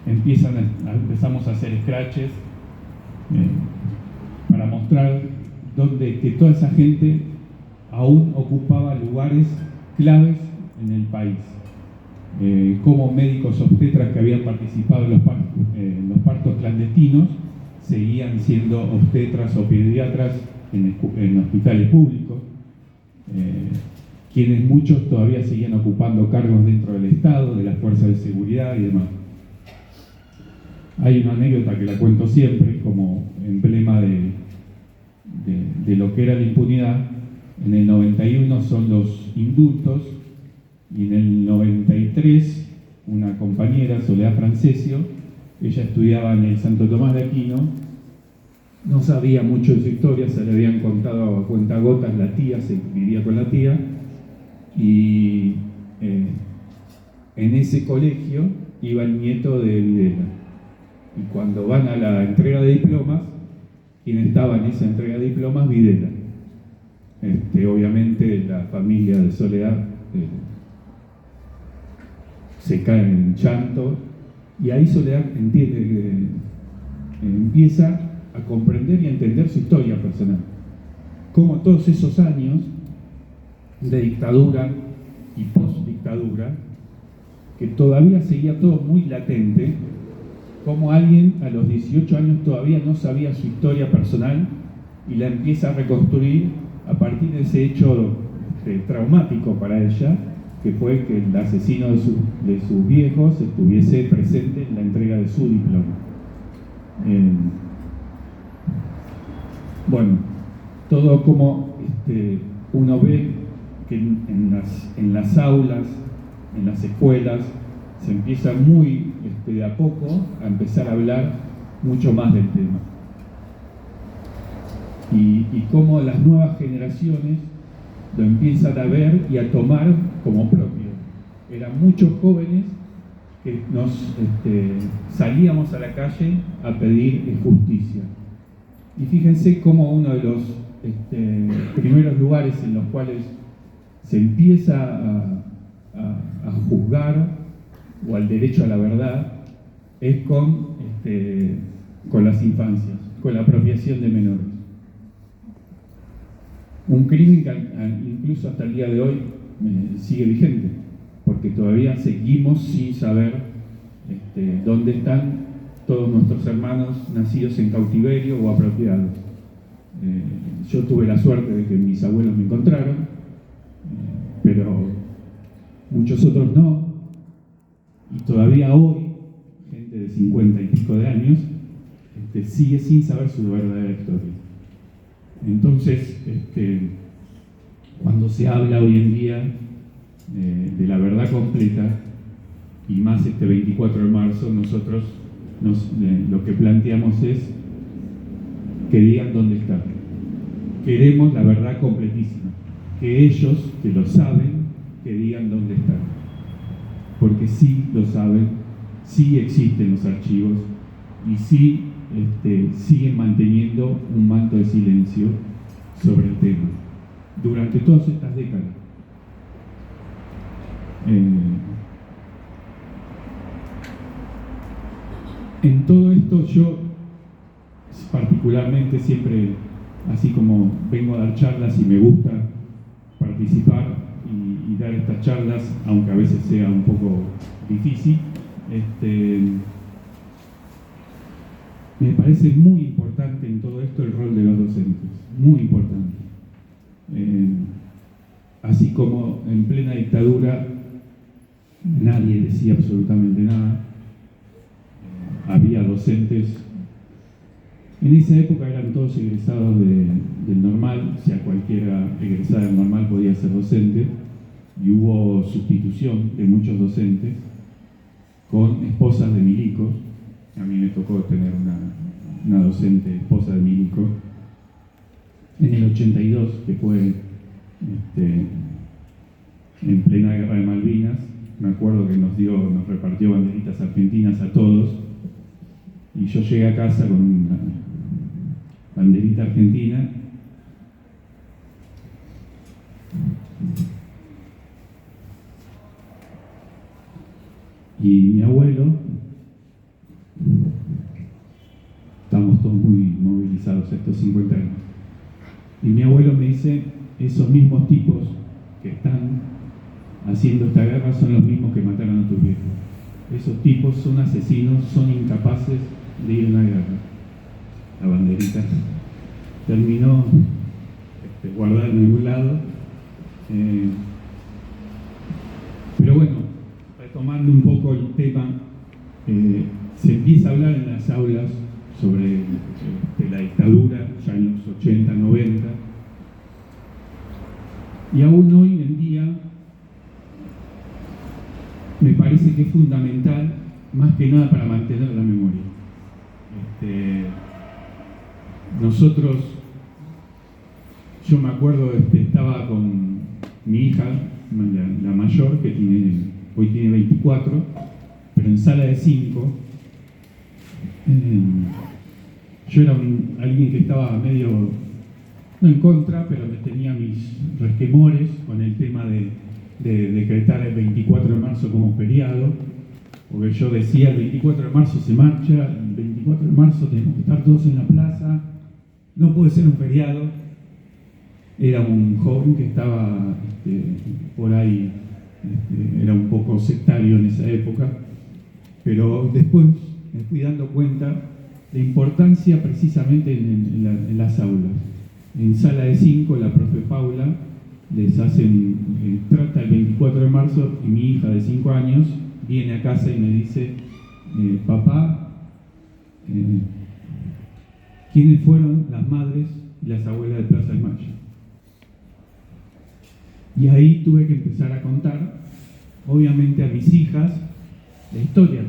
empezamos a hacer scratches para mostrar que toda esa gente aún ocupaba lugares claves en el país. Como médicos obstetras que habían participado en los partos clandestinos seguían siendo obstetras o pediatras en hospitales públicos, quienes muchos todavía seguían ocupando cargos dentro del Estado, de las fuerzas de seguridad y demás. Hay una anécdota que la cuento siempre como emblema de lo que era la impunidad. En el 91 son los indultos y en el 93 una compañera, Soledad Francesio, ella estudiaba en el Santo Tomás de Aquino, no sabía mucho de su historia, se le habían contado a cuentagotas, la tía, se vivía con la tía, y en ese colegio iba el nieto de Videla. Y cuando van a la entrega de diplomas, quien estaba en esa entrega de diplomas, Videla. Obviamente la familia de Soledad se cae en llanto, y ahí Soledad empieza a comprender y a entender su historia personal. Cómo todos esos años de dictadura y post-dictadura, que todavía seguía todo muy latente, como alguien a los 18 años todavía no sabía su historia personal y la empieza a reconstruir a partir de ese hecho traumático para ella, que fue que el asesino de sus viejos estuviese presente en la entrega de su diploma. Bueno, todo como uno ve que en las aulas, en las escuelas, se empieza muy de a poco a empezar a hablar mucho más del tema. Y cómo las nuevas generaciones lo empiezan a ver y a tomar como propio. Eran muchos jóvenes que nos salíamos a la calle a pedir justicia. Y fíjense cómo uno de los primeros lugares en los cuales se empieza a juzgar o al derecho a la verdad es con las infancias, con la apropiación de menores. Un crimen que incluso hasta el día de hoy sigue vigente, porque todavía seguimos sin saber dónde están todos nuestros hermanos nacidos en cautiverio o apropiados. Yo tuve la suerte de que mis abuelos me encontraron, pero muchos otros no, y todavía hoy, gente de 50 y pico de años, sigue sin saber su verdadera historia. Entonces, cuando se habla hoy en día de la verdad completa, y más este 24 de marzo, nosotros lo que planteamos es que digan dónde están. Queremos la verdad completísima, que ellos, que lo saben, que digan dónde están. Porque sí lo saben, sí existen los archivos, y sí siguen manteniendo un manto de silencio sobre el tema durante todas estas décadas. En todo esto yo particularmente siempre, así como vengo a dar charlas y me gusta participar y dar estas charlas, aunque a veces sea un poco difícil, me parece muy importante en todo esto el rol de los docentes, muy importante. Así como en plena dictadura nadie decía absolutamente nada, había docentes, en esa época eran todos egresados del normal, o sea, cualquiera egresada del normal podía ser docente, y hubo sustitución de muchos docentes con esposas de milicos. A mí me tocó tener una docente esposa de milico en el 82, que fue en plena guerra de Malvinas. Me acuerdo que nos repartió banderitas argentinas a todos, y yo llegué a casa con una banderita argentina. Y mi abuelo, estamos todos muy movilizados estos 50 años, y mi abuelo me dice, esos mismos tipos que están haciendo esta guerra son los mismos que mataron a tus viejos. Esos tipos son asesinos, son incapaces de ir a una guerra. La banderita terminó guardada en algún lado. Pero bueno, retomando un poco el tema, se empieza a hablar en las aulas sobre la dictadura, ya en los 80, 90, y aún hoy en día me parece que es fundamental, más que nada para mantener la memoria. Nosotros, yo me acuerdo, estaba con mi hija, la mayor, que hoy tiene 24, pero en sala de 5, yo era alguien que estaba medio, no en contra, pero tenía mis resquemores con el tema de decretar el 24 de marzo como feriado, porque yo decía, el 24 de marzo se marcha, el 24 de marzo tenemos que estar todos en la plaza, no puede ser un feriado. Era un joven que estaba por ahí, era un poco sectario en esa época, pero después me fui dando cuenta de importancia precisamente en las aulas. En sala de 5, la profe Paula les trata el 24 de marzo, y mi hija de 5 años viene a casa y me dice, papá, ¿quiénes fueron las madres y las abuelas de Plaza de Mayo? Y ahí tuve que empezar a contar, obviamente a mis hijas, la historia,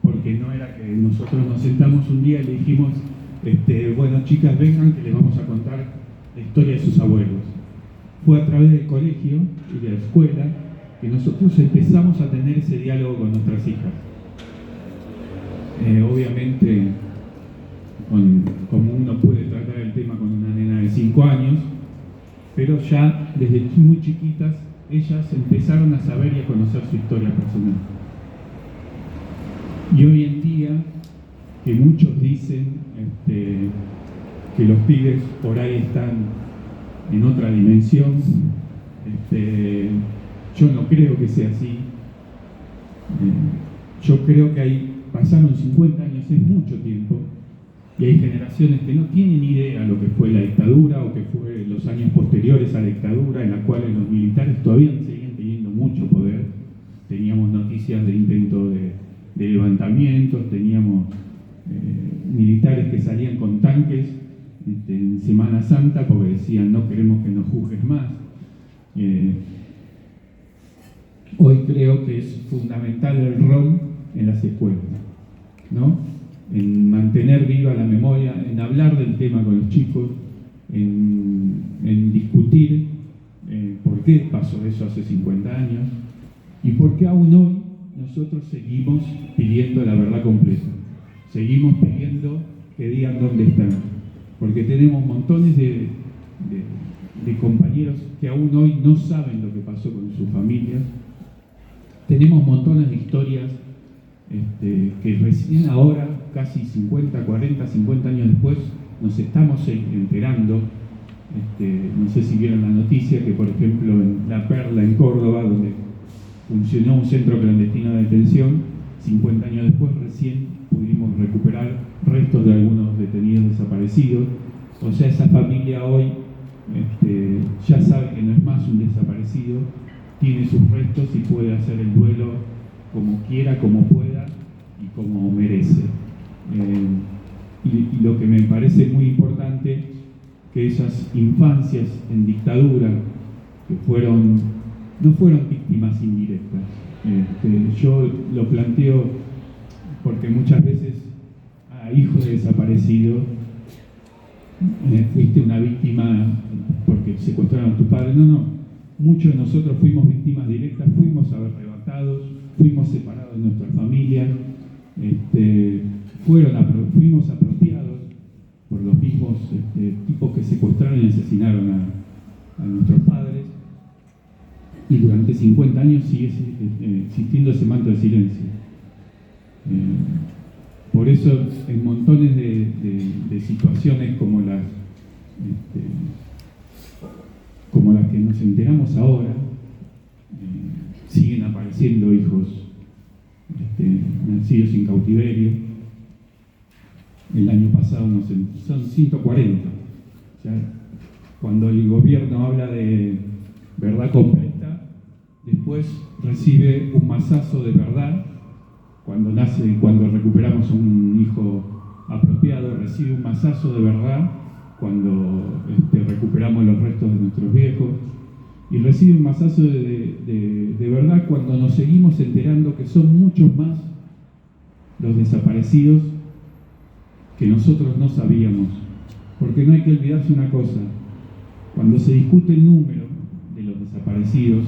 porque no era que nosotros nos sentamos un día y le dijimos, bueno, chicas, vengan que les vamos a contar la historia de sus abuelos. Fue a través del colegio y de la escuela que nosotros empezamos a tener ese diálogo con nuestras hijas. Obviamente, como uno puede tratar el tema con una nena de 5 años, pero ya desde muy chiquitas ellas empezaron a saber y a conocer su historia personal. Y hoy en día, que muchos dicen que los pibes por ahí están en otra dimensión, yo no creo que sea así. Yo creo que pasaron 50 años, es mucho tiempo, y hay generaciones que no tienen idea lo que fue la dictadura o que fue los años posteriores a la dictadura, en la cual los militares todavía seguían teniendo mucho poder. Teníamos noticias de intentos de levantamientos, teníamos militares que salían con tanques en Semana Santa porque decían no queremos que nos juzgues más. Hoy creo que es fundamental el rol en las escuelas, ¿no? En mantener viva la memoria, en hablar del tema con los chicos, en discutir por qué pasó eso hace 50 años y por qué aún hoy nosotros seguimos pidiendo la verdad completa, seguimos pidiendo que digan dónde están, porque tenemos montones de compañeros que aún hoy no saben lo que pasó con sus familias, tenemos montones de historias que recién ahora, casi 50, 40, 50 años después, nos estamos enterando. No sé si vieron la noticia que, por ejemplo, en La Perla, en Córdoba, donde funcionó un centro clandestino de detención, 50 años después recién pudimos recuperar restos de algunos detenidos desaparecidos. O sea, esa familia hoy ya sabe que no es más un desaparecido, tiene sus restos y puede hacer el duelo como quiera, como pueda y como merece. Y lo que me parece muy importante, que esas infancias en dictadura, que no fueron víctimas indirectas. Yo lo planteo porque muchas veces a hijo de desaparecido fuiste una víctima porque secuestraron a tu padre. No, muchos de nosotros fuimos víctimas directas, fuimos arrebatados, fuimos separados de nuestra familia, fuimos apropiados por los mismos tipos que secuestraron y asesinaron a nuestros padres. y durante 50 años sigue existiendo ese manto de silencio. Por eso en montones de situaciones como las que nos enteramos ahora, siguen apareciendo hijos nacidos en cautiverio. El año pasado son 140. O sea, cuando el gobierno habla de verdad completa, después recibe un mazazo de verdad. Cuando recuperamos un hijo apropiado, recibe un mazazo de verdad cuando recuperamos los restos de nuestros viejos, y recibe un mazazo de verdad cuando nos seguimos enterando que son muchos más los desaparecidos que nosotros no sabíamos. Porque no hay que olvidarse una cosa: cuando se discute el número de los desaparecidos,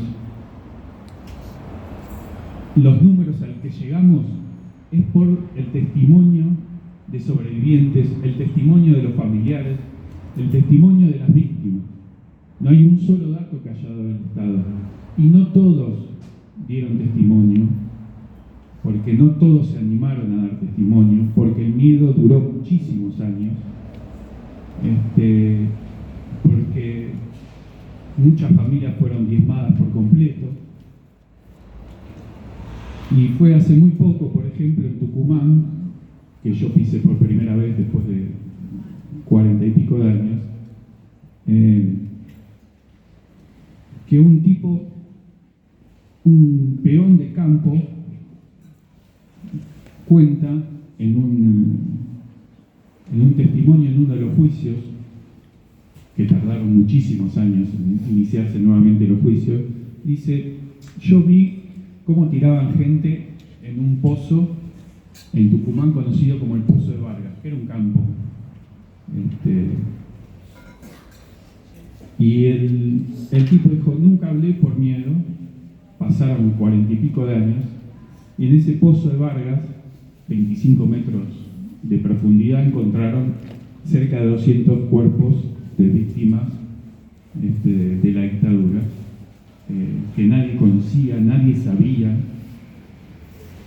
los números al que llegamos es por el testimonio de sobrevivientes, el testimonio de los familiares, el testimonio de las víctimas. No hay un solo dato que haya dado el Estado. Y no todos dieron testimonio, porque no todos se animaron a dar testimonio, porque el miedo duró muchísimos años, porque muchas familias fueron diezmadas por completo. Y fue hace muy poco, por ejemplo, en Tucumán, que yo pisé por primera vez después de 40 y pico de años, que un peón de campo, cuenta en un testimonio en uno de los juicios, que tardaron muchísimos años en iniciarse nuevamente los juicios, dice: yo vi cómo tiraban gente en un pozo en Tucumán conocido como el Pozo de Vargas, que era un campo. Y el tipo dijo: nunca hablé por miedo. Pasaron 40 y pico de años, y en ese Pozo de Vargas, 25 metros de profundidad, encontraron cerca de 200 cuerpos de víctimas de la dictadura, que nadie conocía, nadie sabía.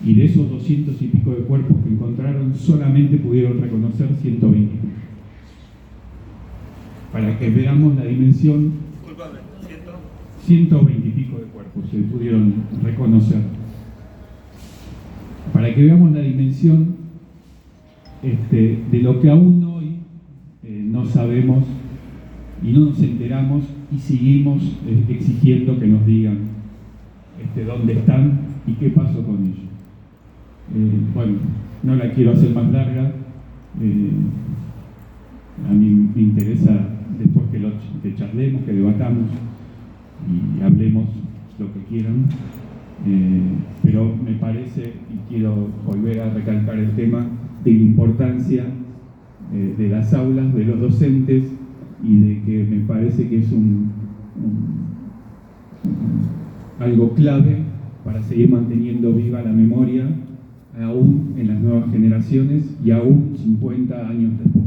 Y de esos 200 y pico de cuerpos que encontraron, solamente pudieron reconocer 120. Para que veamos la dimensión, 120 y pico de cuerpos se pudieron reconocer. Para que veamos la dimensión de lo que aún hoy no sabemos y no nos enteramos, y seguimos exigiendo que nos digan dónde están y qué pasó con ellos. Bueno, no la quiero hacer más larga. A mí me interesa después que charlemos, que debatamos y hablemos lo que quieran, pero me parece, y quiero volver a recalcar el tema de la importancia de las aulas, de los docentes, y de que me parece que es algo clave para seguir manteniendo viva la memoria, aún en las nuevas generaciones y aún 50 años después.